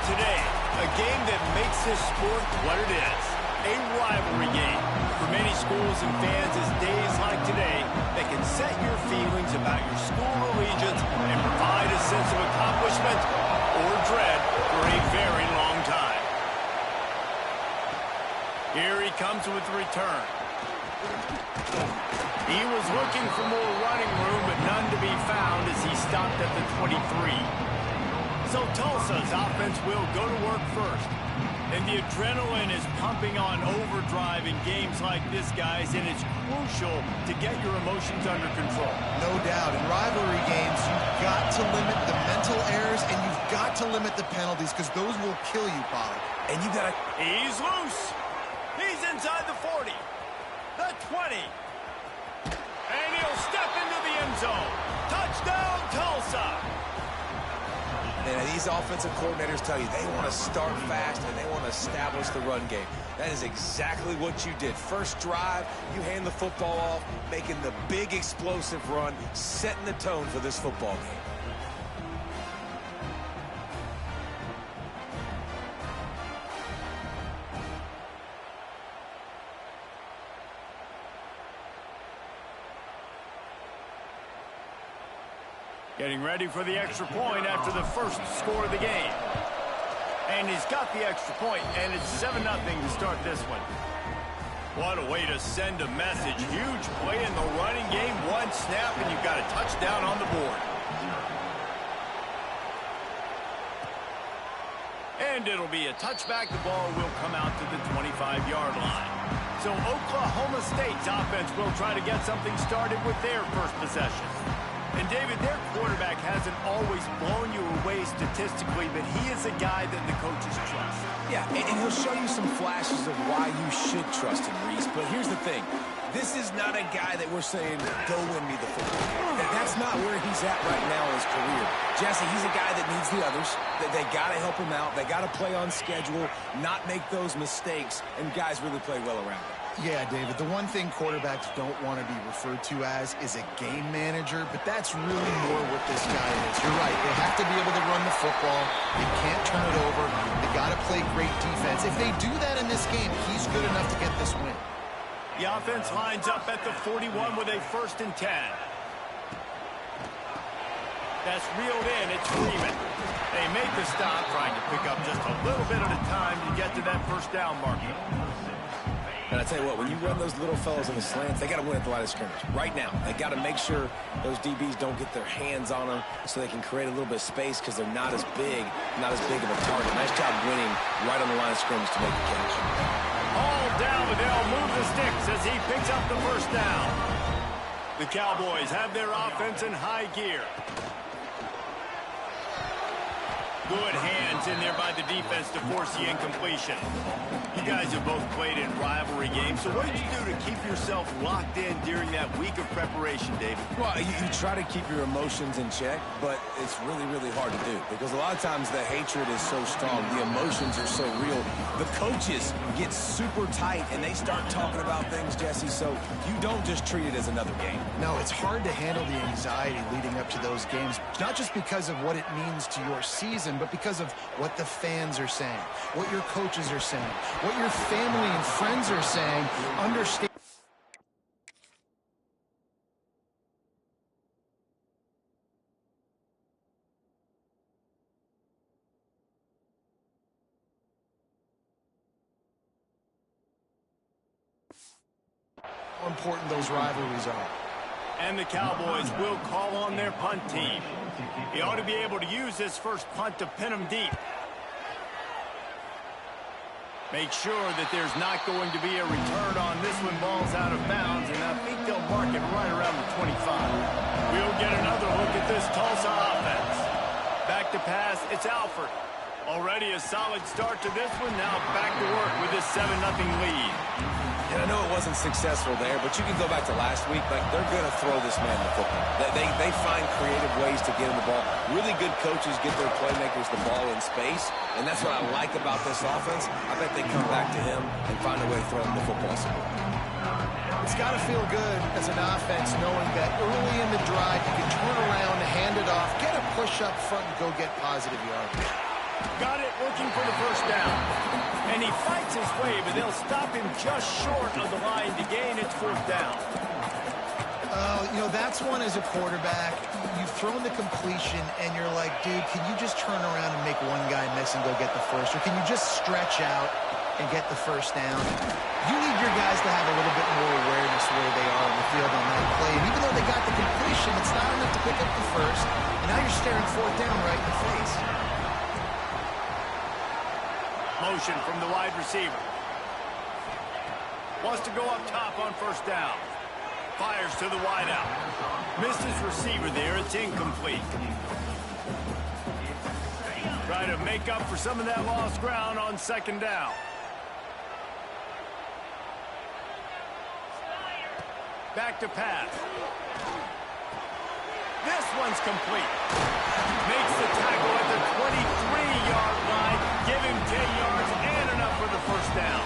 today, a game that makes this sport what it is, a rivalry game. For many schools and fans, it's days like today that can set your feelings about your school allegiance and provide a sense of accomplishment or dread for a very long time. Here he comes with the return. He was looking for more running room, but none to be found as he stopped at the 23. So Tulsa's offense will go to work first. And the adrenaline is pumping on overdrive in games like this, guys, and it's crucial to get your emotions under control. No doubt. In rivalry games, you've got to limit the mental errors, and you've got to limit the penalties, because those will kill you, Pollard. And you got to... He's loose. He's inside the 40. The 20. And he'll step into the end zone. Touchdown, Tulsa. And these offensive coordinators tell you they want to start fast and they want to establish the run game. That is exactly what you did. First drive, you hand the football off, making the big explosive run, setting the tone for this football game. Getting ready for the extra point after the first score of the game. And he's got the extra point, and it's 7-0 to start this one. What a way to send a message. Huge play in the running game. One snap, and you've got a touchdown on the board. And it'll be a touchback. The ball will come out to the 25-yard line. So Oklahoma State's offense will try to get something started with their first possession. And, David, their quarterback hasn't always blown you away statistically, but he is a guy that the coaches trust. Yeah, and he'll show you some flashes of why you should trust him, Reese. But here's the thing. This is not a guy that we're saying, go win me the football game. That's not where he's at right now in his career. Jesse, he's a guy that needs the others. They got to help him out. They got to play on schedule, not make those mistakes, and guys really play well around him. Yeah, David, the one thing quarterbacks don't want to be referred to as is a game manager, but that's really more what this guy is. You're right. They have to be able to run the football. They can't turn it over. They got to play great defense. If they do that in this game, he's good enough to get this win. The offense lines up at the 41 with a 1st and 10. That's reeled in. It's Freeman. They make the stop, trying to pick up just a little bit at a time to get to that first down marker. And I tell you what, when you run those little fellas in the slants, they got to win at the line of scrimmage. Right now, they got to make sure those DBs don't get their hands on them so they can create a little bit of space because they're not as big of a target. Nice job winning right on the line of scrimmage to make the catch. All down, but they'll move the sticks as he picks up the first down. The Cowboys have their offense in high gear. Good hands in there by the defense to force the incompletion. You guys have both played in rivalry games, so what did you do to keep yourself locked in during that week of preparation, David? Well, you try to keep your emotions in check, but it's really, really hard to do because a lot of times the hatred is so strong, the emotions are so real. The coaches get super tight, and they start talking about things, Jesse, so you don't just treat it as another game. No, it's hard to handle the anxiety leading up to those games, not just because of what it means to your season, but because of what the fans are saying, what your coaches are saying, what your family and friends are saying. Understand. How important those rivalries are. And the Cowboys will call on their punt team. He ought to be able to use this first punt to pin him deep. Make sure that there's not going to be a return on this one. Ball's out of bounds, and I think they'll mark it right around the 25. We'll get another look at this Tulsa offense. Back to pass, it's Alford. Already a solid start to this one. Now back to work with this 7-0 lead. And I know it wasn't successful there, but you can go back to last week. Like, they're going to throw this man the football. They find creative ways to get him the ball. Really good coaches get their playmakers the ball in space, and that's what I like about this offense. I bet they come back to him and find a way to throw him the football. It's got to feel good as an offense knowing that early in the drive you can turn around, hand it off, get a push up front, and go get positive yards. Got it, looking for the first down. And he fights his way, but they'll stop him just short of the line to gain its fourth down. You know, that's one as a quarterback. You've thrown the completion, and you're like, dude, can you just turn around and make one guy miss and go get the first? Or can you just stretch out and get the first down? You need your guys to have a little bit more awareness where they are on the field on that play. And even though they got the completion, it's not enough to pick up the first. And now you're staring fourth down right in the face. Motion from the wide receiver. Wants to go up top on first down. Fires to the wideout. Missed his receiver there. It's incomplete. Try to make up for some of that lost ground on second down. Back to pass. This one's complete. Makes the tackle at the 23-yard line. Give him 10 yards and enough for the first down.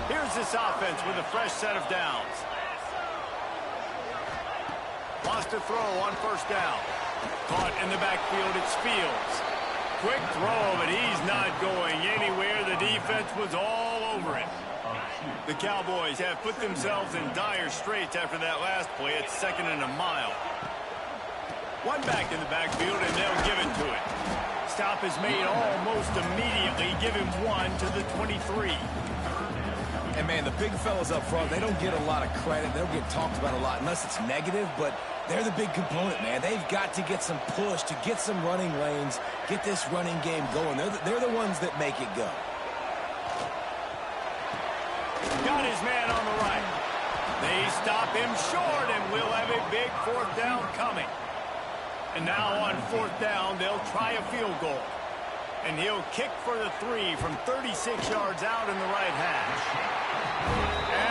Here's this offense with a fresh set of downs. Wants to throw on first down. Caught in the backfield, it's Fields. Quick throw, but he's not going anywhere. The defense was all over him. The Cowboys have put themselves in dire straits after that last play. It's second and a mile. One back in the backfield, and they'll give it to it. Stop is made almost immediately. Give him one to the 23. And, man, the big fellas up front, they don't get a lot of credit. They don't get talked about a lot unless it's negative, but they're the big component, man. They've got to get some push, to get some running lanes, get this running game going. They're the ones that make it go. Got his man on the right. They stop him short, and we'll have a big fourth down coming. And now on fourth down, they'll try a field goal. And he'll kick for the 3 from 36 yards out in the right hash.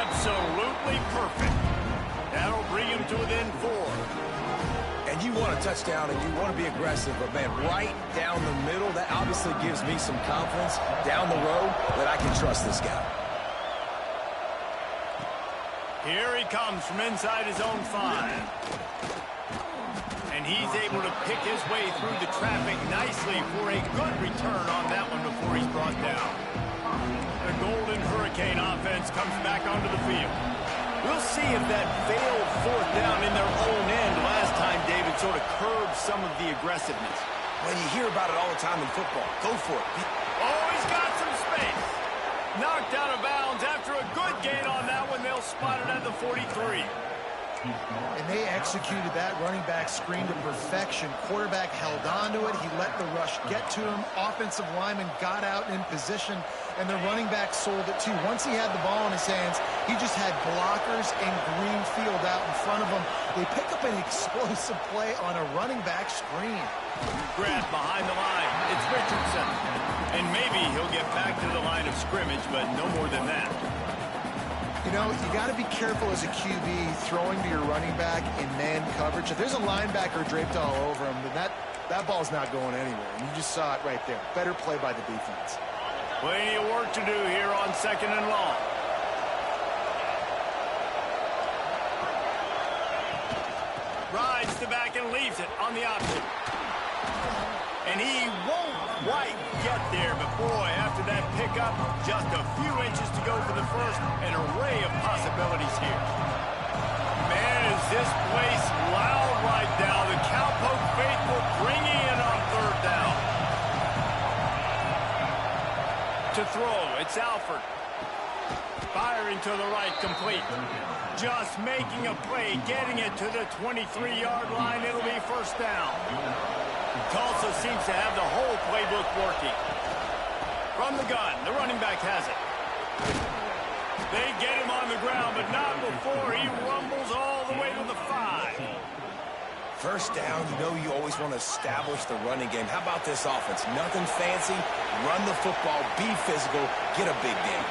Absolutely perfect. That'll bring him to within 4. And you want a touchdown and you want to be aggressive, but, man, right down the middle, that obviously gives me some confidence down the road that I can trust this guy. Here he comes from inside his own 5. And he's able to pick his way through the traffic nicely for a good return on that one before he's brought down. The Golden Hurricane offense comes back onto the field. We'll see if that failed fourth down in their own end last time, David, sort of curbed some of the aggressiveness. Well, you hear about it all the time in football. Go for it. Oh, he's got some space. Knocked out of bounds after a good gain on that one. They'll spot it at the 43. And they executed that running back screen to perfection. Quarterback held on to it. He let the rush get to him. Offensive lineman got out in position, and the running back sold it too. Once he had the ball in his hands, he just had blockers and green field out in front of him. They pick up an explosive play on a running back screen. Grab behind the line. It's Richardson. And maybe he'll get back to the line of scrimmage, but no more than that. You know, you got to be careful as a QB throwing to your running back in man coverage. If there's a linebacker draped all over him, then that ball's not going anywhere. And you just saw it right there. Better play by the defense. Plenty of work to do here on second and long. Rides the back and leaves it on the option. And he won't quite get there, but boy, after that pickup, just a few inches to go for the first. An array of possibilities here. Man, is this place loud right now. The Cowpoke faithful bringing it on third down. To throw, it's Alford. Firing to the right, complete. Just making a play, getting it to the 23-yard line. It'll be first down. Tulsa seems to have the whole playbook working. From the gun, the running back has it. They get him on the ground, but not before he rumbles all the way to the 5. First down, you know you always want to establish the running game. How about this offense? Nothing fancy. Run the football, be physical, get a big game.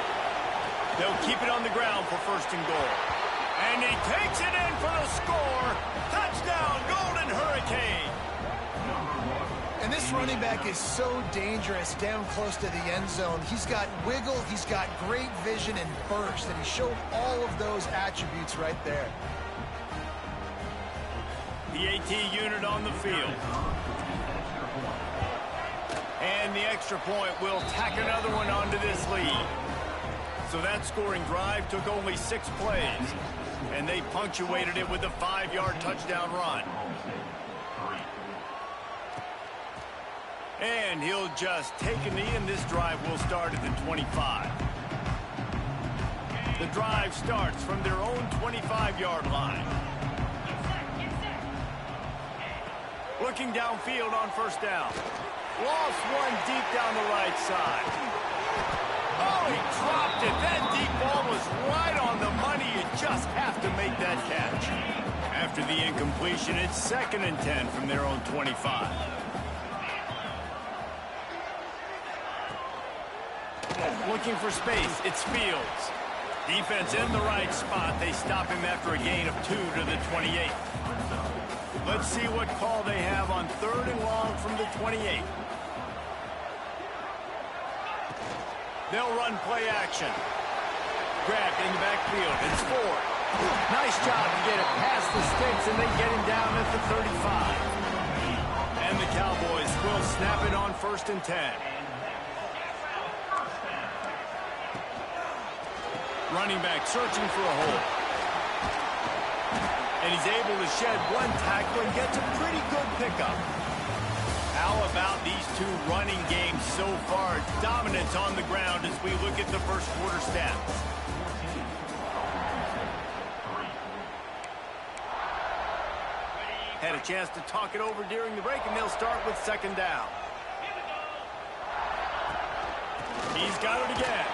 They'll keep it on the ground for first and goal. And he takes it in for the score. Touchdown, Golden Hurricane. And this running back is so dangerous down close to the end zone. He's got wiggle, he's got great vision and burst, and he showed all of those attributes right there. The AT unit on the field. And the extra point will tack another one onto this lead. So that scoring drive took only 6 plays, and they punctuated it with a 5-yard touchdown run. And he'll just take a knee, and this drive will start at the 25. The drive starts from their own 25-yard line. Looking downfield on first down. Lost one deep down the right side. Oh, he dropped it. That deep ball was right on the money. You just have to make that catch. After the incompletion, it's 2nd and 10 from their own 25. Looking for space, it's Fields. Defense in the right spot. They stop him after a gain of 2 to the 28. Let's see what call they have on 3rd and long from the 28. They'll run play action. Grabbed in the backfield. It's Ford. Nice job to get it past the sticks, and they get him down at the 35. And the Cowboys will snap it on 1st and 10. Running back searching for a hole. And he's able to shed one tackle and gets a pretty good pickup. How about these two running games so far? Dominance on the ground as we look at the first quarter stats. Had a chance to talk it over during the break, and they'll start with 2nd down. He's got it again.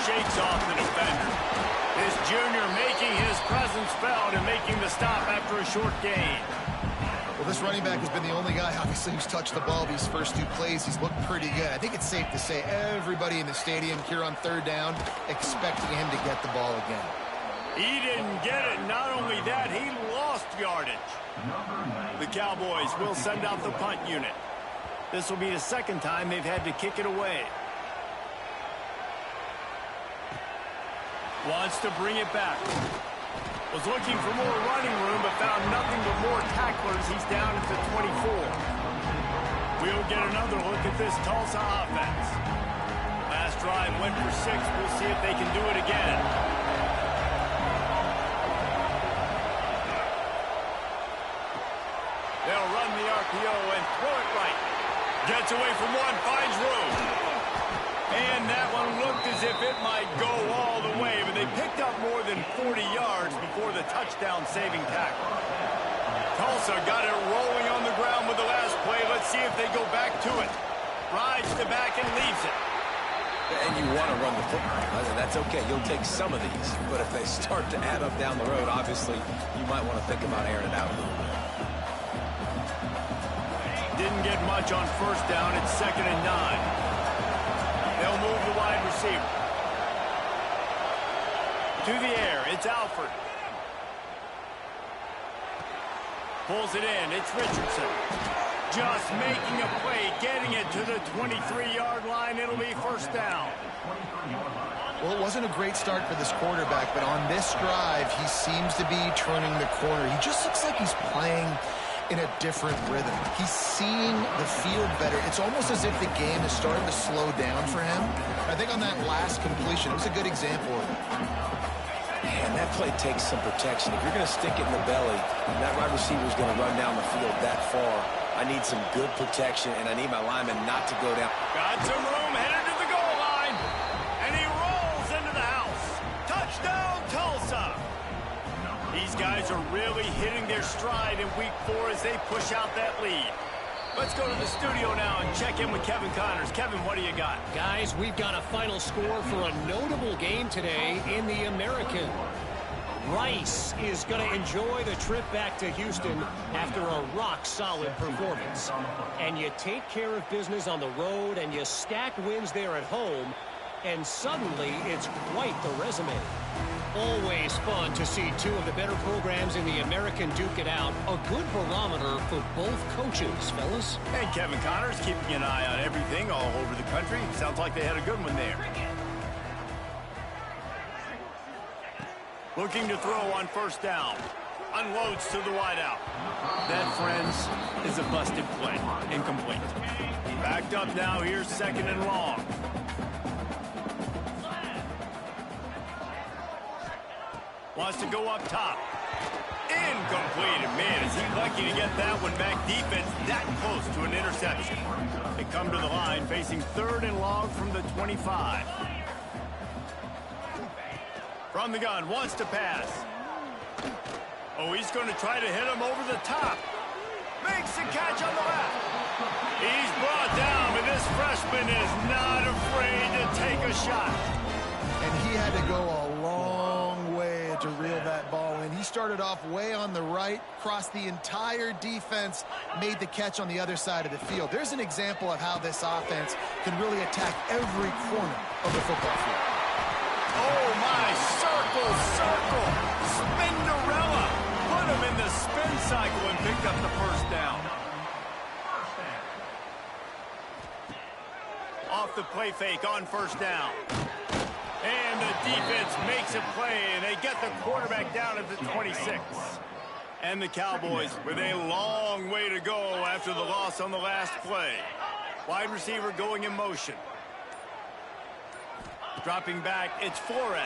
Shakes off the defender. This junior making his presence felt and making the stop after a short gain. Well, this running back has been the only guy, obviously, who's touched the ball these first 2 plays. He's looked pretty good. I think it's safe to say everybody in the stadium here on 3rd down expecting him to get the ball again. He didn't get it. Not only that, he lost yardage. The Cowboys will send out the punt unit. This will be the 2nd time they've had to kick it away. Wants to bring it back. Was looking for more running room, but found nothing but more tacklers. He's down at the 24. We'll get another look at this Tulsa offense. Last drive went for 6. We'll see if they can do it again. They'll run the RPO and throw it right. Gets away from one, finds room. And that one looked as if it might go all the way, but they picked up more than 40 yards before the touchdown-saving tackle. Tulsa got it rolling on the ground with the last play. Let's see if they go back to it. Rides the back and leaves it. And you want to run the football. That's okay. You'll take some of these. But if they start to add up down the road, obviously, you might want to think about airing it out a little bit. Didn't get much on 1st down. It's 2nd and 9. They'll move the wide receiver. To the air, it's Alford. Pulls it in, it's Richardson. Just making a play, getting it to the 23-yard line. It'll be 1st down. Well, it wasn't a great start for this quarterback, but on this drive, he seems to be turning the corner. He just looks like he's playing in a different rhythm. He's seeing the field better. It's almost as if the game is starting to slow down for him. I think on that last completion, it was a good example of it. Man, that play takes some protection. If you're going to stick it in the belly, and that wide receiver is going to run down the field that far, I need some good protection, and I need my lineman not to go down. Got some room, headed to the goal line, and he rolls into the house. Touchdown, Tulsa! These guys are really hitting their stride in week 4 as they push out that lead. Let's go to the studio now and check in with Kevin Connors. Kevin, what do you got? Guys, we've got a final score for a notable game today in the American. Rice is going to enjoy the trip back to Houston after a rock-solid performance. And you take care of business on the road and you stack wins there at home, and suddenly it's quite the resume. Always fun to see 2 of the better programs in the American duke it out. A good barometer for both coaches, fellas. And Kevin Connors keeping an eye on everything all over the country. Sounds like they had a good one there. Looking to throw on 1st down. Unloads to the wideout. That, friends, is a busted play. Incomplete. Backed up now. Here's 2nd and long. Wants to go up top. Incomplete. And man, is he lucky to get that one back. Defense that close to an interception. They come to the line facing 3rd and long from the 25. From the gun, wants to pass. Oh, he's going to try to hit him over the top. Makes the catch on the left. He's brought down, and this freshman is not afraid to take a shot. And he had to go a long way to reel that ball in. He started off way on the right, crossed the entire defense, made the catch on the other side of the field. There's an example of how this offense can really attack every corner of the football field. Oh, my, circle, Spinderella. Put him in the spin cycle and picked up the 1st down. Off the play fake on 1st down. And the defense makes a play, and they get the quarterback down at the 26. And the Cowboys with a long way to go after the loss on the last play. Wide receiver going in motion. Dropping back, it's Flores.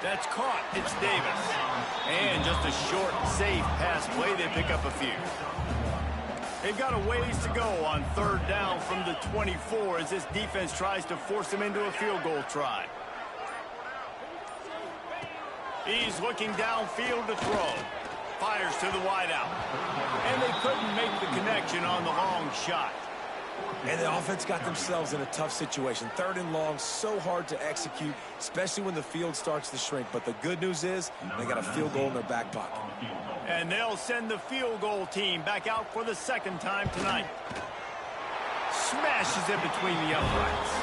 That's caught. It's Davis. And just a short, safe pass play. They pick up a few. They've got a ways to go on 3rd down from the 24 as this defense tries to force them into a field goal try. He's looking downfield to throw. Fires to the wideout. And they couldn't make the connection on the long shot. And the offense got themselves in a tough situation. 3rd and long, so hard to execute, especially when the field starts to shrink. But the good news is they got a field goal in their back pocket. And they'll send the field goal team back out for the 2nd time tonight. Smashes it between the uprights.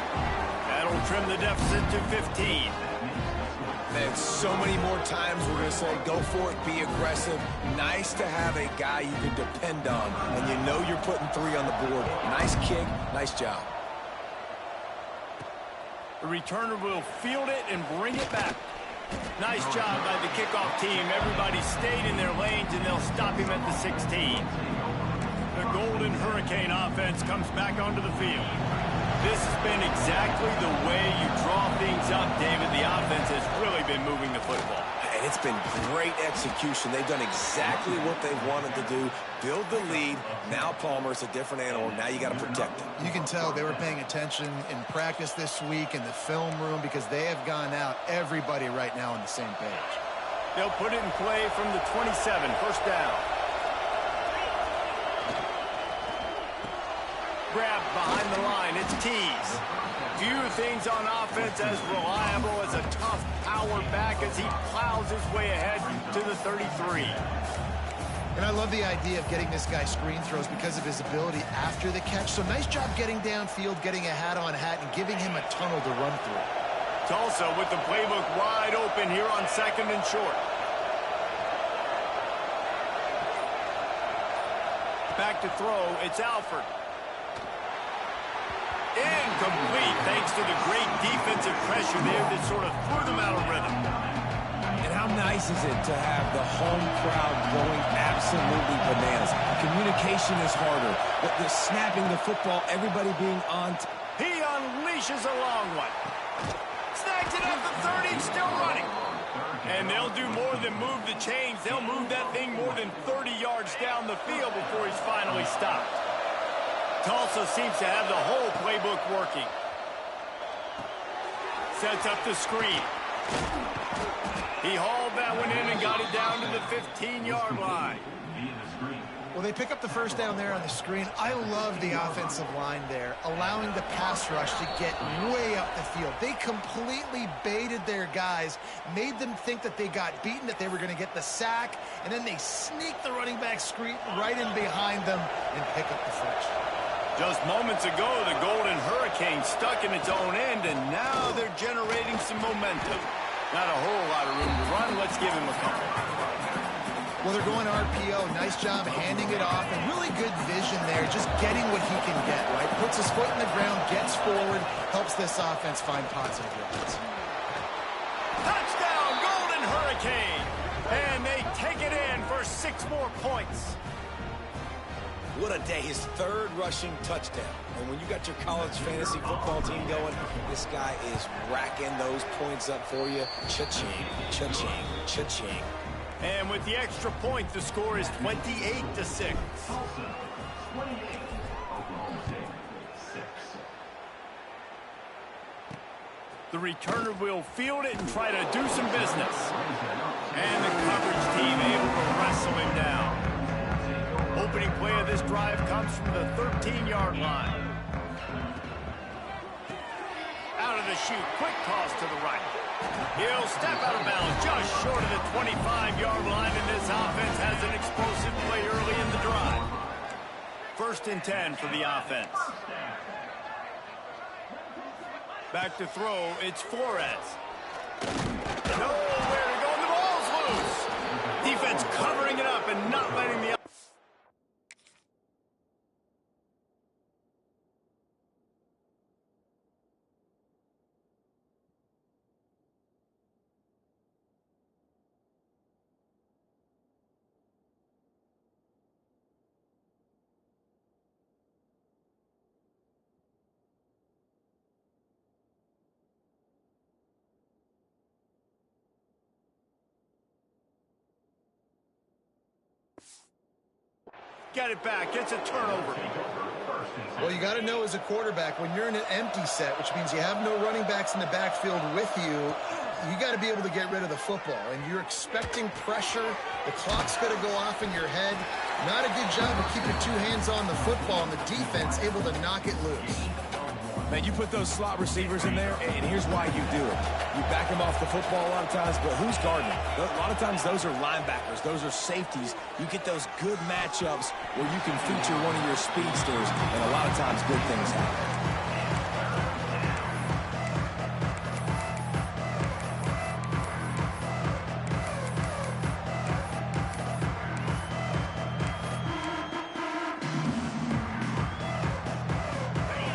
That'll trim the deficit to 15. Man, so many more times we're going to say, go for it, be aggressive. Nice to have a guy you can depend on, and you know you're putting 3 on the board. Nice kick, nice job. The returner will field it and bring it back. Nice job by the kickoff team. Everybody stayed in their lanes, and they'll stop him at the 16. The Golden Hurricane offense comes back onto the field. This has been exactly the way you draw things up, David. The offense has really been moving the football. And it's been great execution. They've done exactly what they've wanted to do. Build the lead. Now Palmer's a different animal. Now you got to protect him. You can tell they were paying attention in practice this week in the film room because they have gone out, everybody right now on the same page. They'll put it in play from the 27, 1st down. Grab behind the line, it's Tees. Few things on offense as reliable as a tough power back as he plows his way ahead to the 33. And I love the idea of getting this guy screen throws because of his ability after the catch. So nice job getting downfield, getting a hat-on-hat, and giving him a tunnel to run through. Tulsa with the playbook wide open here on 2nd and short. Back to throw, it's Alford. Incomplete, thanks to the great defensive pressure there that sort of threw them out of rhythm. And how nice is it to have the home crowd going absolutely bananas? Communication is harder. The snapping the football, everybody being on. He unleashes a long one. Snags it at the 30, still running. And they'll do more than move the chains. They'll move that thing more than 30 yards down the field before he's finally stopped. Tulsa seems to have the whole playbook working. Sets up the screen. He hauled that one in and got it down to the 15-yard line. Well, they pick up the 1st down there on the screen. I love the offensive line there, allowing the pass rush to get way up the field. They completely baited their guys, made them think that they got beaten, that they were going to get the sack, and then they sneak the running back screen right in behind them and pick up the first. Just moments ago, the Golden Hurricane stuck in its own end, and now they're generating some momentum. Not a whole lot of room to run. Let's give him a couple. Well, they're going RPO. Nice job handing it off, and really good vision there, just getting what he can get, right? Puts his foot in the ground, gets forward, helps this offense find positive yards. Touchdown, Golden Hurricane! And they take it in for 6 6 more points. What a day, his 3rd rushing touchdown. And when you got your college fantasy football team going, this guy is racking those points up for you. Cha-ching, cha-ching, cha-ching. And with the extra point, the score is 28-6. The returner will field it and try to do some business. And the coverage team able to wrestle him down. Opening play of this drive comes from the 13-yard line. Out of the chute, quick toss to the right. He'll step out of bounds just short of the 25-yard line, and this offense has an explosive play early in the drive. 1st and 10 for the offense. Back to throw, it's Flores. Nowhere to go, and the ball's loose. Defense covering it up and not letting the... Get it back. It's a turnover. Well, you got to know as a quarterback, when you're in an empty set, which means you have no running backs in the backfield with you, you got to be able to get rid of the football. And you're expecting pressure. The clock's going to go off in your head. Not a good job of keeping 2 hands on the football, and the defense able to knock it loose. Man, you put those slot receivers in there, and here's why you do it. You back them off the football a lot of times, but who's guarding them? A lot of times those are linebackers. Those are safeties. You get those good matchups where you can feature one of your speedsters, and a lot of times good things happen.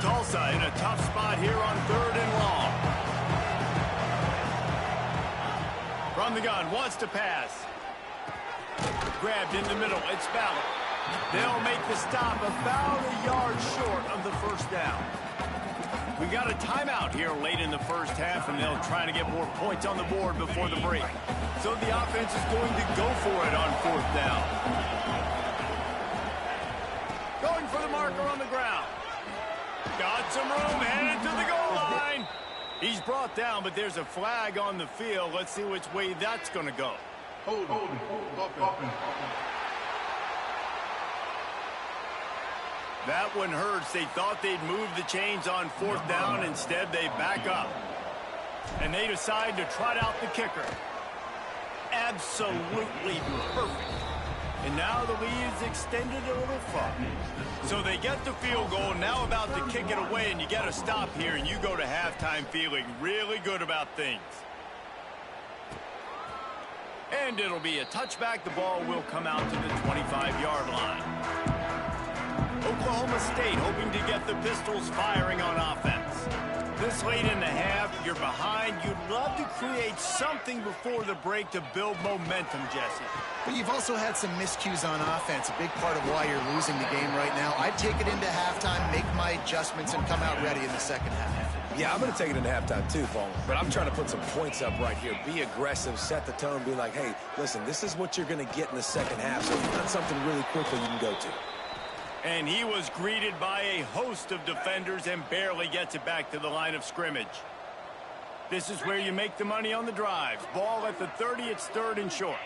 Tulsa in a tough spot here on 3rd and long. From the gun, wants to pass. Grabbed in the middle, it's Ballard. They'll make the stop about a yard short of the 1st down. We got a timeout here late in the 1st half, and they'll try to get more points on the board before the break. So the offense is going to go for it on 4th down. Going for the marker on the ground. Got some room, headed to the goal line. He's brought down, but there's a flag on the field. Let's see which way that's going to go. Hold. That one hurts. They thought they'd move the chains on 4th down. Instead, they back up. And they decide to trot out the kicker. Absolutely perfect. And now the lead is extended a little far. So they get the field goal, now about to kick it away, and you got to stop here, and you go to halftime feeling really good about things. And it'll be a touchback. The ball will come out to the 25-yard line. Oklahoma State hoping to get the Pistols firing on offense. This late in the half, you're behind. You'd love to create something before the break to build momentum, Jesse. But you've also had some miscues on offense, a big part of why you're losing the game right now. I'd take it into halftime, make my adjustments, and come out ready in the 2nd half. Yeah, I'm going to take it into halftime too, Paul. But I'm trying to put some points up right here. Be aggressive, set the tone, be like, hey, listen, this is what you're going to get in the 2nd half, so find something really quickly you can go to. And he was greeted by a host of defenders and barely gets it back to the line of scrimmage. This is where you make the money on the drives. Ball at the 30, it's 3rd and short.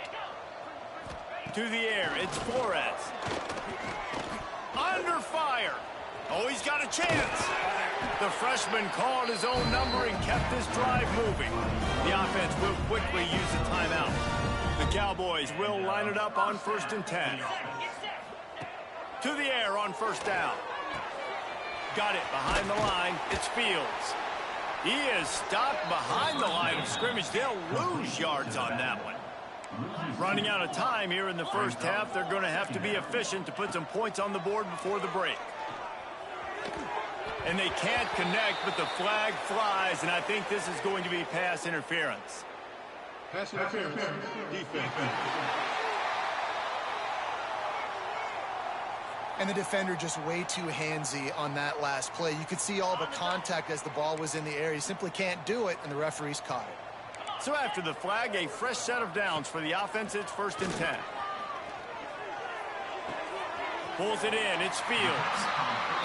To the air, it's Flores. Under fire. Oh, he's got a chance. The freshman called his own number and kept this drive moving. The offense will quickly use a timeout. The Cowboys will line it up on 1st and 10. To the air on 1st down. Got it behind the line. It's Fields. He is stopped behind the line of scrimmage. They'll lose yards on that one. Running out of time here in the 1st half. They're going to have to be efficient to put some points on the board before the break. And they can't connect, but the flag flies, and I think this is going to be pass interference. Pass interference. Defense. And the defender just way too handsy on that last play. You could see all the contact as the ball was in the air. He simply can't do it, and the referees caught it. So after the flag, a fresh set of downs for the offense. It's 1st and 10. Pulls it in. It's Fields.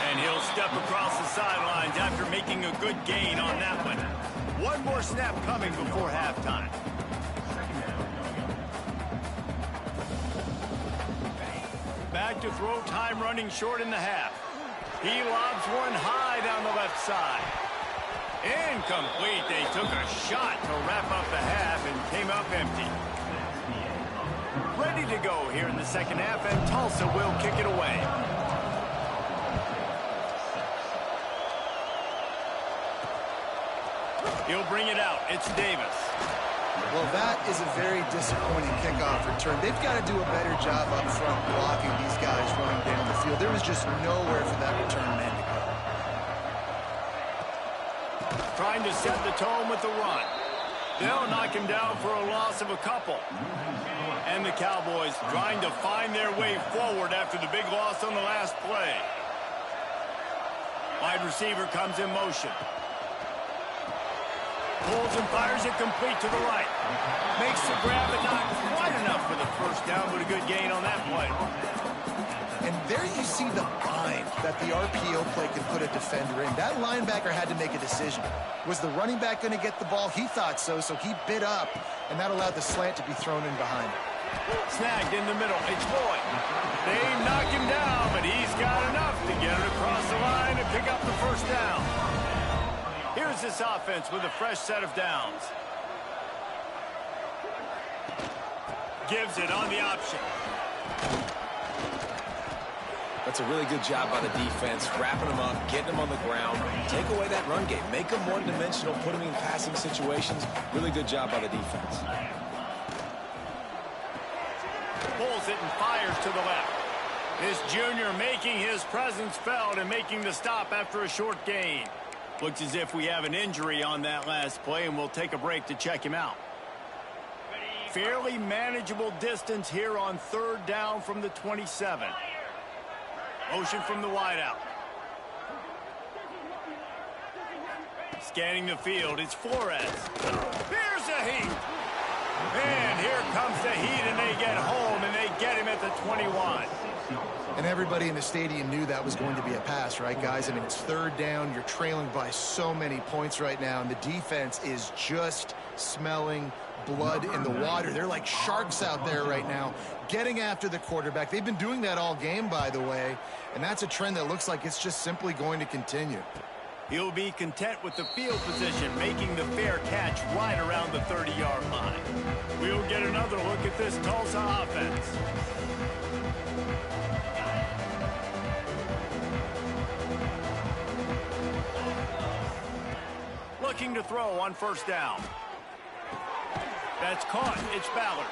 And he'll step across the sidelines after making a good gain on that one. One more snap coming before halftime. Back to throw, time running short in the half. He lobs one high down the left side. Incomplete. They took a shot to wrap up the half and came up empty. Ready to go here in the second half, and Tulsa will kick it away. He'll bring it out. It's Davis. Well, that is a very disappointing kickoff return. They've got to do a better job up front blocking these guys running down the field. There was just nowhere for that return man to go. Trying to set the tone with the run. They'll knock him down for a loss of a couple. And the Cowboys trying to find their way forward after the big loss on the last play. Wide receiver comes in motion. Pulls and fires it complete to the right. Makes the grab, but not quite enough for the first down, but a good gain on that play. And there you see the bind that the RPO play can put a defender in. That linebacker had to make a decision. Was the running back going to get the ball? He thought so, so he bit up, and that allowed the slant to be thrown in behind him. Snagged in the middle. It's Boyd. They knock him down, but he's got enough to get it across the line and pick up the first down. Here's this offense with a fresh set of downs. Gives it on the option. That's a really good job by the defense, wrapping them up, getting them on the ground. Take away that run game. Make them one-dimensional, put them in passing situations. Really good job by the defense. Pulls it and fires to the left. This junior making his presence felt and making the stop after a short gain. Looks as if we have an injury on that last play, and we'll take a break to check him out. Fairly manageable distance here on 3rd down from the 27. Motion from the wideout. Scanning the field, it's Flores. Here's the heat. And here comes the heat, and they get home, and they get him at the 21. And everybody in the stadium knew that was going to be a pass, right, guys? I mean, it's 3rd down. You're trailing by so many points right now, and the defense is just smelling blood in the water. They're like sharks out there right now, getting after the quarterback. They've been doing that all game, by the way, and that's a trend that looks like it's just simply going to continue. He'll be content with the field position, making the fair catch right around the 30-yard line. We'll get another look at this Tulsa offense. Looking to throw on 1st down. That's caught. It's Ballard.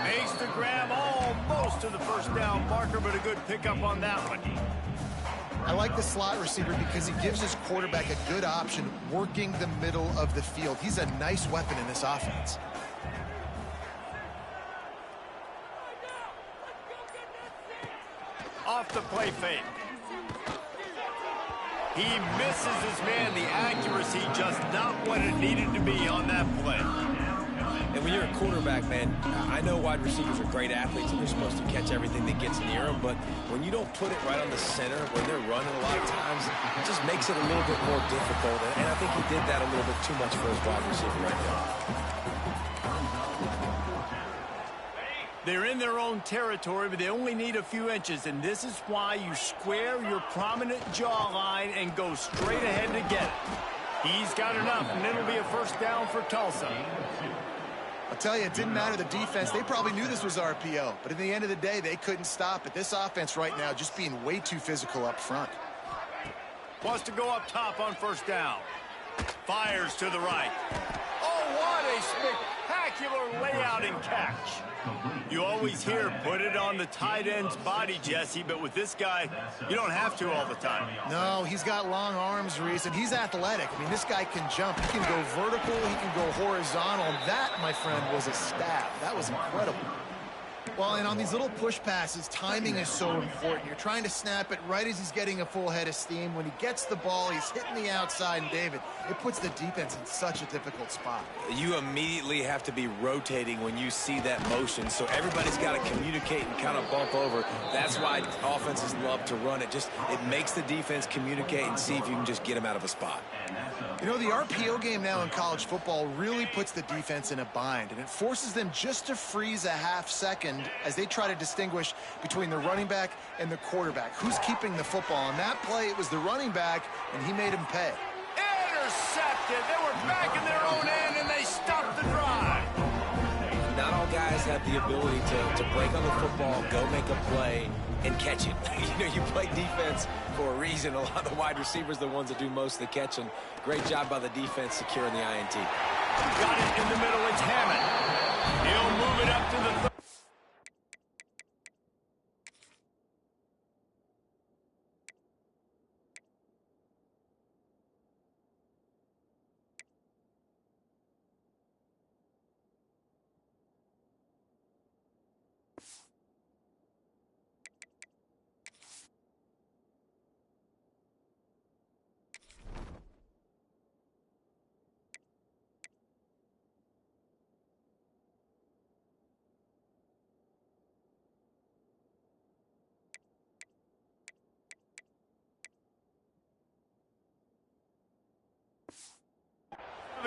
Makes the grab almost to the 1st down marker, but a good pickup on that one. I like the slot receiver because he gives his quarterback a good option working the middle of the field. He's a nice weapon in this offense. Off the play fake. He misses his man. The accuracy just not what it needed to be on that play. And when you're a quarterback, man, I know wide receivers are great athletes and they're supposed to catch everything that gets near them, but when you don't put it right on the center, when they're running a lot of times, it just makes it a little bit more difficult. And I think he did that a little bit too much for his wide receiver right there. They're in their own territory, but they only need a few inches, and this is why you square your prominent jawline and go straight ahead to get it. He's got enough, and it'll be a 1st down for Tulsa. I'll tell you, it didn't matter the defense. They probably knew this was RPO, but at the end of the day, they couldn't stop it. This offense right now just being way too physical up front. Wants to go up top on 1st down. Fires to the right. Oh, what a spectacular layout and catch. You always hear, put it on the tight end's body, Jesse, but with this guy, you don't have to all the time. No, he's got long arms, Reese, and he's athletic. I mean, this guy can jump. He can go vertical. He can go horizontal. That, my friend, was a stab. That was incredible. Well, and on these little push passes, timing is so important. You're trying to snap it right as he's getting a full head of steam. When he gets the ball, he's hitting the outside, and David, it puts the defense in such a difficult spot. You immediately have to be rotating when you see that motion, so everybody's got to communicate and kind of bump over. That's why offenses love to run it. It makes the defense communicate and see if you can just get them out of a spot. You know, the RPO game now in college football really puts the defense in a bind, and it forces them just to freeze a half second as they try to distinguish between the running back and the quarterback. Who's keeping the football? On that play, it was the running back, and he made him pay. Intercepted. They were back in their own end, and they stopped the drive. Not all guys have the ability to break on the football, go make a play, and catch it. You know, you play defense for a reason. A lot of the wide receivers are the ones that do most of the catching. Great job by the defense securing the INT. Got it in the middle. It's Hammond. He'll move it up to the 30.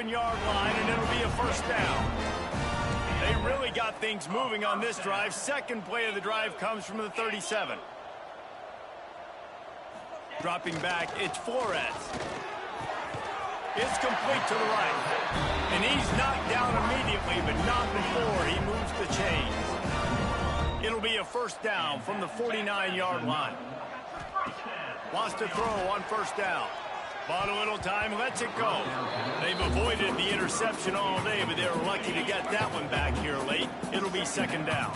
Yard line, and it'll be a first down. They really got things moving on this drive. Second play of the drive comes from the 37. Dropping back, it's Flores. It's complete to the right. And he's knocked down immediately, but not before he moves the chains. It'll be a first down from the 49-yard line. Wants to throw on first down. Bought a little time, lets it go. They've avoided the interception all day, but they were lucky to get that one back here late. It'll be second down.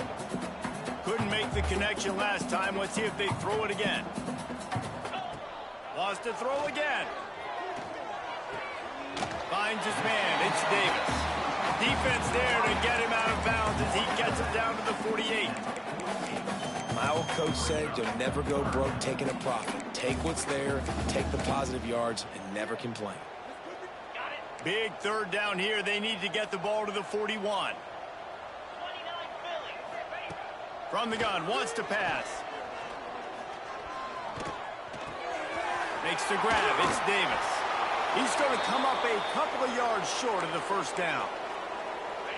Couldn't make the connection last time. Let's see if they throw it again. Wants to throw again. Finds his man. It's Davis. Defense there to get him out of bounds as he gets it down to the 48. My old coach said you'll never go broke taking a profit. Take what's there, take the positive yards, and never complain. Big third down here. They need to get the ball to the 41. From the gun, wants to pass. Makes the grab. It's Davis. He's going to come up a couple of yards short of the first down.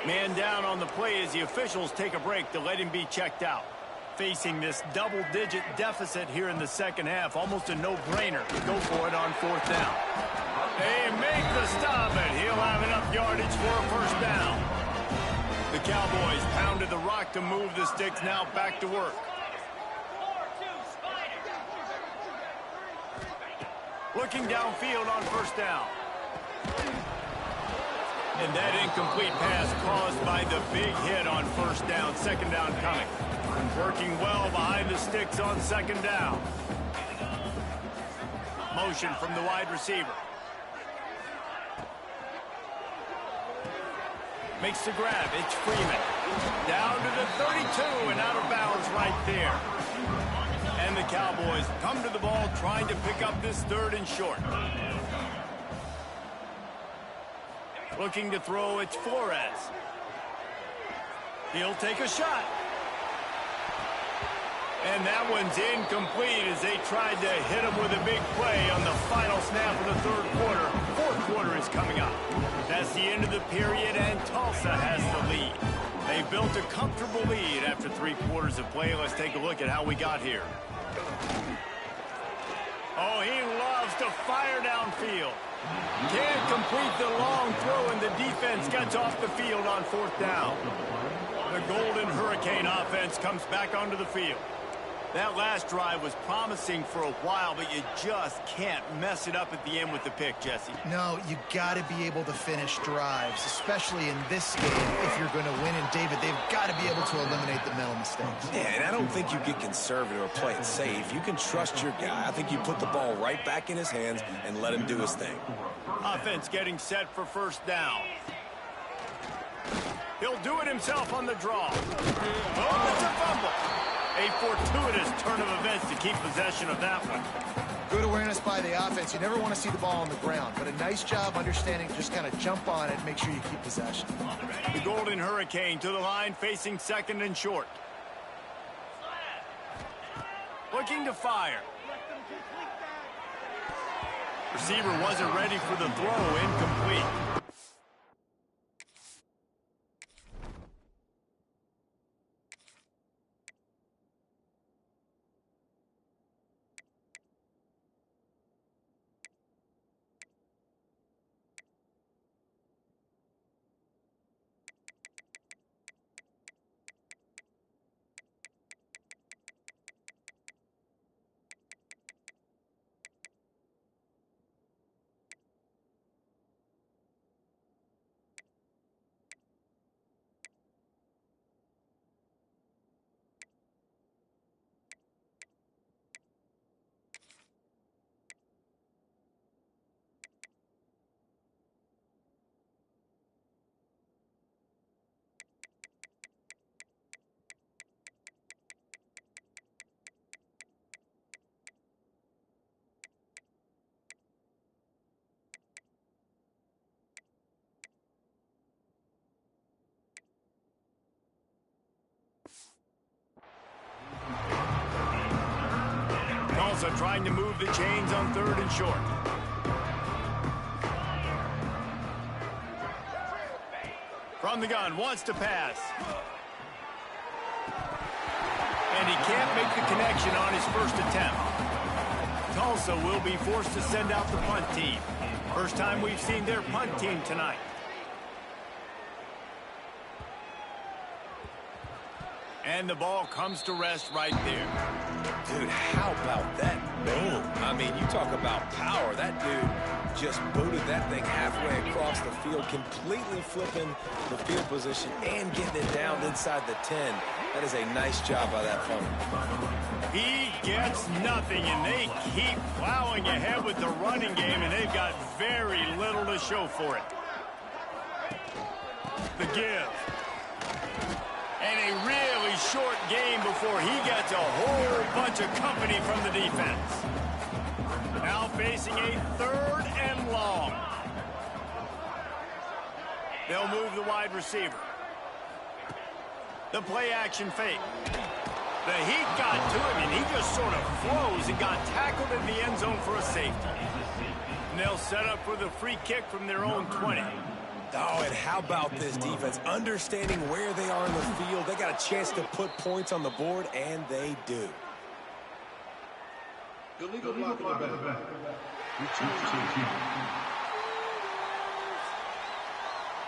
Man down on the play as the officials take a break to let him be checked out. Facing this double-digit deficit here in the second half, almost a no-brainer to go for it on fourth down. They make the stop, and he'll have enough yardage for a first down. The Cowboys pounded the rock to move the sticks, now back to work. Looking downfield on first down. And that incomplete pass caused by the big hit on first down. Second down coming. Working well behind the sticks on second down. Motion from the wide receiver. Makes the grab. It's Freeman. Down to the 32 and out of bounds right there. And the Cowboys come to the ball trying to pick up this third and short. Looking to throw, it's Flores. He'll take a shot. And that one's incomplete as they tried to hit him with a big play on the final snap of the third quarter. Fourth quarter is coming up. That's the end of the period, and Tulsa has the lead. They built a comfortable lead after 3 quarters of play. Let's take a look at how we got here. Oh, he loves to fire downfield. Can't complete the long throw, and the defense gets off the field on fourth down. The Golden Hurricane offense comes back onto the field. That last drive was promising for a while, but you just can't mess it up at the end with the pick, Jesse. No, you got to be able to finish drives, especially in this game if you're going to win. And, David, they've got to be able to eliminate the mental mistakes. Yeah, and I don't think you get conservative or play it safe. You can trust your guy. I think you put the ball right back in his hands and let him do his thing. Offense getting set for first down. He'll do it himself on the draw. Oh, it's a fumble. A fortuitous turn of events to keep possession of that one. Good awareness by the offense. You never want to see the ball on the ground, but a nice job understanding to just kind of jump on it and make sure you keep possession. The Golden Hurricane to the line, facing second and short. Looking to fire. Receiver wasn't ready for the throw, incomplete. Tulsa trying to move the chains on third and short. From the gun, wants to pass. And he can't make the connection on his first attempt. Tulsa will be forced to send out the punt team. First time we've seen their punt team tonight. And the ball comes to rest right there. Dude, how about that boom? I mean, you talk about power. That dude just booted that thing halfway across the field, completely flipping the field position and getting it down inside the 10. That is a nice job by that punter. He gets nothing, and they keep plowing ahead with the running game, and they've got very little to show for it. The give. And a really short game before he gets a whole bunch of company from the defense. Now facing a third and long. They'll move the wide receiver. The play action fake. The heat got to him, and he just sort of froze and got tackled in the end zone for a safety. And they'll set up for the free kick from their own 20. Oh, and how about this defense? Understanding where they are in the field. They got a chance to put points on the board, and they do. Illegal block in the back.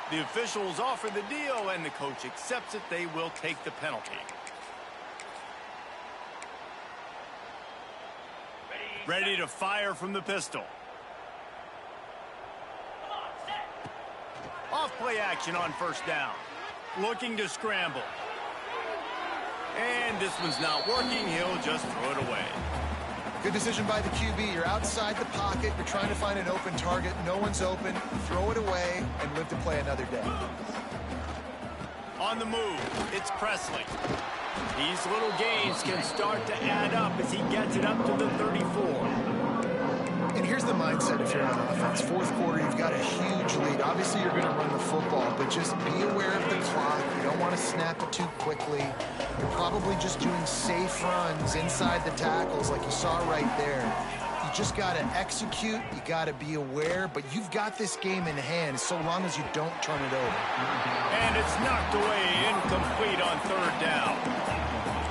The officials offer the deal, and the coach accepts it. They will take the penalty. Ready to fire from the pistol. Off play action on first down. Looking to scramble. And this one's not working. He'll just throw it away. Good decision by the QB. You're outside the pocket. You're trying to find an open target. No one's open. Throw it away and live to play another day. On the move, it's Presley. These little gains can start to add up as he gets it up to the 34. And here's the mindset if you're on offense. Fourth quarter, you've got a huge lead. Obviously, you're going to run the football, but just be aware of the clock. You don't want to snap it too quickly. You're probably just doing safe runs inside the tackles like you saw right there. You just got to execute. You got to be aware, but you've got this game in hand so long as you don't turn it over. And it's knocked away, incomplete on third down.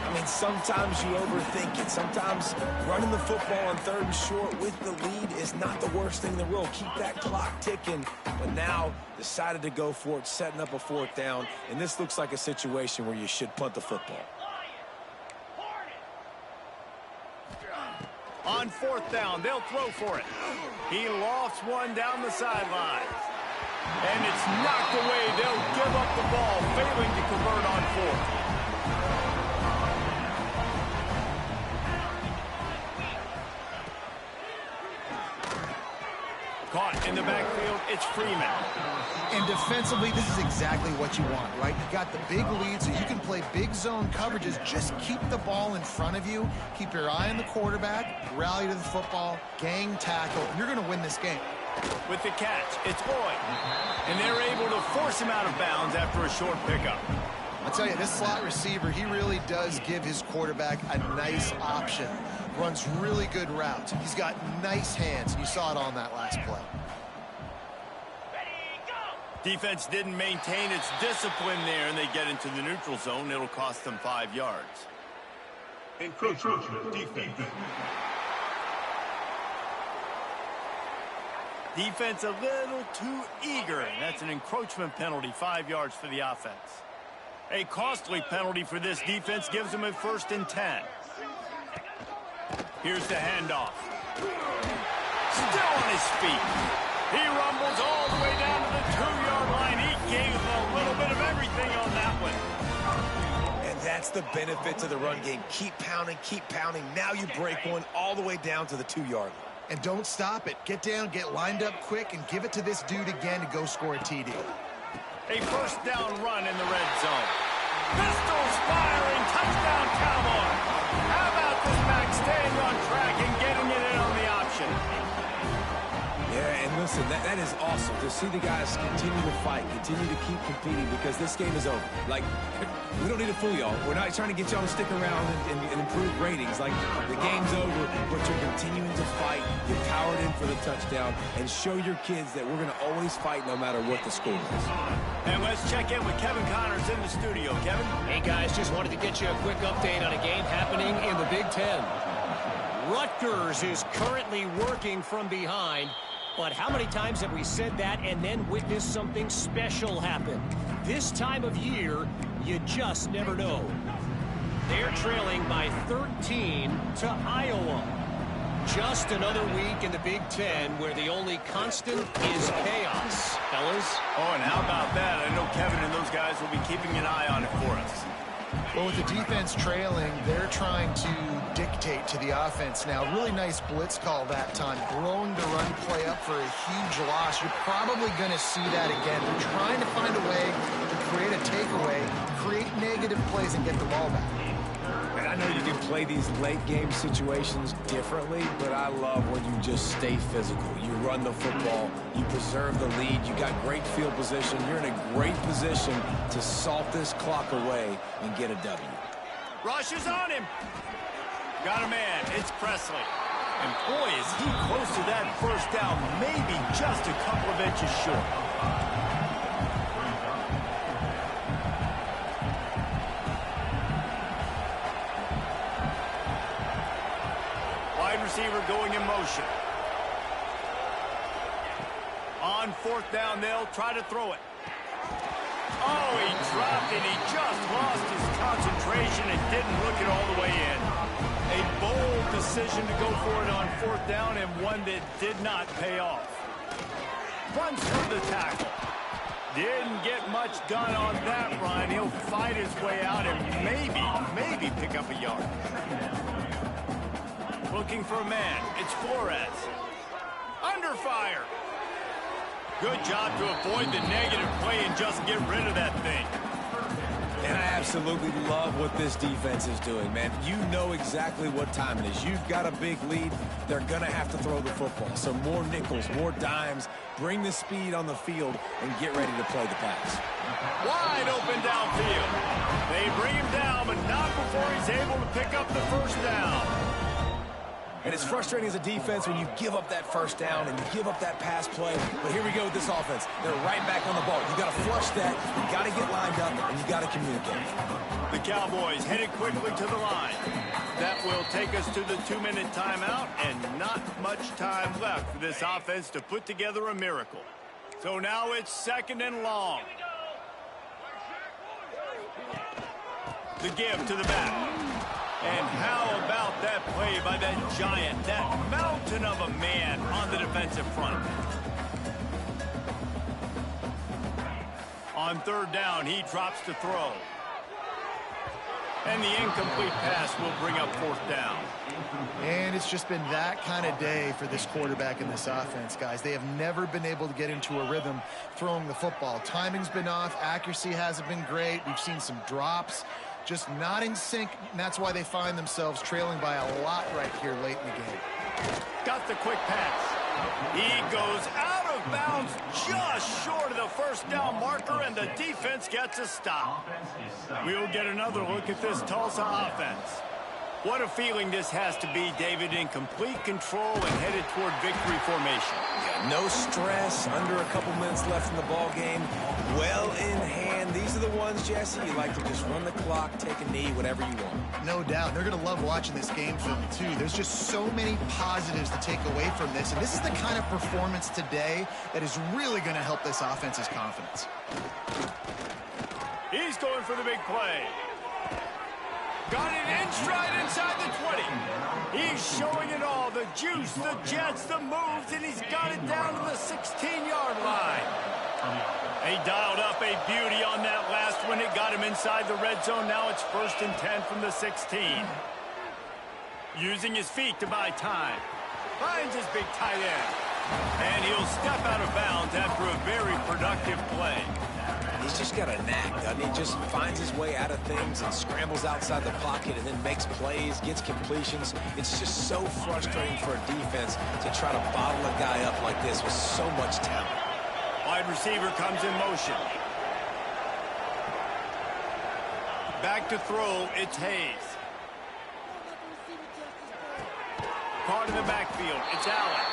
I mean, sometimes you overthink it. Sometimes running the football on third and short with the lead is not the worst thing in the world. Keep that clock ticking. But now decided to go for it, setting up a fourth down. And this looks like a situation where you should punt the football. On fourth down, they'll throw for it. He lofts one down the sideline. And it's knocked away. They'll give up the ball, failing to convert on fourth. Caught in the backfield, it's Freeman. And defensively, this is exactly what you want, right? You got the big lead, so you can play big zone coverages. Just keep the ball in front of you. Keep your eye on the quarterback. Rally to the football. Gang tackle. And you're going to win this game. With the catch, it's Boyd. And they're able to force him out of bounds after a short pickup. I'll tell you, this slot receiver, he really does give his quarterback a nice option. Runs really good routes. He's got nice hands. You saw it on that last play. Defense didn't maintain its discipline there, and they get into the neutral zone. It'll cost them 5 yards. Encroachment, defense. Defense a little too eager, and that's an encroachment penalty, 5 yards for the offense. A costly penalty for this defense gives them a 1st and 10. Here's the handoff. Still on his feet. He rumbles all the way down to the 2-yard line. He gave them a little bit of everything on that one. And that's the benefit to the run game. Keep pounding, keep pounding. Now you break one all the way down to the 2-yard line. And don't stop it. Get down, get lined up quick, and give it to this dude again to go score a TD. A 1st down run in the red zone. Pistols firing, touchdown Cowboys. How about this back staying on track and getting it in on the option? Yeah, and listen, that is awesome to see the guys continue to fight, continue to keep competing, because this game is over. Like, we don't need to fool y'all. We're not trying to get y'all to stick around and improve ratings. Like, the game's over, but you're continuing to fight. You powered in for the touchdown, and show your kids that we're going to always fight no matter what the score is. And let's check in with Kevin Connors in the studio. Kevin? Hey, guys, just wanted to get you a quick update on a game happening in the Big Ten. Rutgers is currently working from behind. But how many times have we said that and then witnessed something special happen? This time of year, you just never know. They're trailing by 13 to Iowa. Just another week in the Big Ten where the only constant is chaos, fellas. Oh, and how about that? I know Kevin and those guys will be keeping an eye on it for us. Well, with the defense trailing, they're trying to dictate to the offense now. Really nice blitz call that time. Blowing the run play up for a huge loss. You're probably going to see that again. They're trying to find a way to create a takeaway, create negative plays, and get the ball back. And I know you can play these late game situations differently, but I love when you just stay physical. You run the football, you preserve the lead, you got great field position. You're in a great position to salt this clock away and get a W. Rush is on him. Got a man. It's Presley. And boy, is he close to that 1st down, maybe just a couple of inches short. Wide receiver going in motion. On 4th down, they'll try to throw it. Oh, he dropped it. He just lost his concentration and didn't look it all the way in. A bold decision to go for it on 4th down, and one that did not pay off. Runs through the tackle. Didn't get much done on that run. He'll fight his way out and maybe pick up a yard. Looking for a man. It's Flores. Under fire. Good job to avoid the negative play and just get rid of that thing. And I absolutely love what this defense is doing, man. You know exactly what time it is. You've got a big lead. They're going to have to throw the football. So more nickels, more dimes. Bring the speed on the field and get ready to play the pass. Wide open downfield. They bring him down, but not before he's able to pick up the 1st down. And it's frustrating as a defense when you give up that 1st down and you give up that pass play. But here we go with this offense. They're right back on the ball. You got to flush that. You got to get lined up, and you got to communicate. The Cowboys headed quickly to the line. That will take us to the 2-minute timeout, and not much time left for this offense to put together a miracle. So now it's 2nd and long. The give to the back. And how about that play by that giant, that mountain of a man on the defensive front? On 3rd down, he drops to throw. And the incomplete pass will bring up 4th down. And it's just been that kind of day for this quarterback in this offense, guys. They have never been able to get into a rhythm throwing the football. Timing's been off. Accuracy hasn't been great. We've seen some drops. Just not in sync, and that's why they find themselves trailing by a lot right here late in the game. Got the quick pass. He goes out of bounds just short of the 1st down marker, and the defense gets a stop. We'll get another look at this Tulsa offense. What a feeling this has to be, David, in complete control and headed toward victory formation. Yeah, no stress, under a couple minutes left in the ball game. Well in hand. These are the ones, Jesse, you like to just run the clock, take a knee, whatever you want. No doubt. They're going to love watching this game film, too. There's just so many positives to take away from this, and this is the kind of performance today that is really going to help this offense's confidence. He's going for the big play. Got it in stride inside the 20. He's showing it all. The juice, the jets, the moves, and he's got it down to the 16-yard line. He dialed up a beauty on that last one. It got him inside the red zone. Now it's 1st and 10 from the 16. Using his feet to buy time. Finds his big tight end. And he'll step out of bounds after a very productive play. He's just got a knack, doesn't he? Just finds his way out of things and scrambles outside the pocket and then makes plays, gets completions. It's just so frustrating for a defense to try to bottle a guy up like this with so much talent. Wide receiver comes in motion. Back to throw, it's Hayes. Caught in the backfield, it's Allen.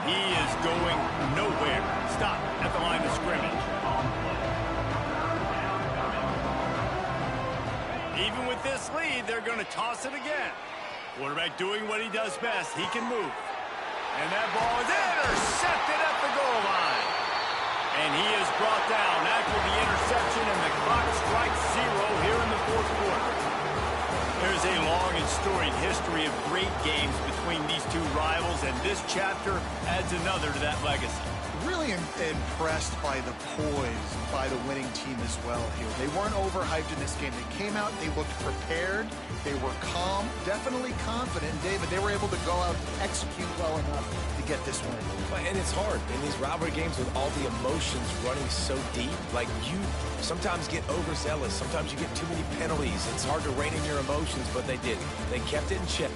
He is going nowhere. Stop at the line of scrimmage. Even with this lead, they're going to toss it again. Quarterback doing what he does best. He can move. And that ball is intercepted at the goal line. And he is brought down after the interception, and the clock strikes 0 here in the 4th quarter. There's a long and storied history of great games between these two rivals, and this chapter adds another to that legacy. Really impressed by the poise by the winning team as well here. They weren't overhyped in this game. They came out, they looked prepared, they were calm, definitely confident. David, they were able to go out and execute well enough to get this win. And it's hard in these rivalry games with all the emotions running so deep. Like, you sometimes get overzealous. Sometimes you get too many penalties. It's hard to rein in your emotions, but they did. They kept it in check.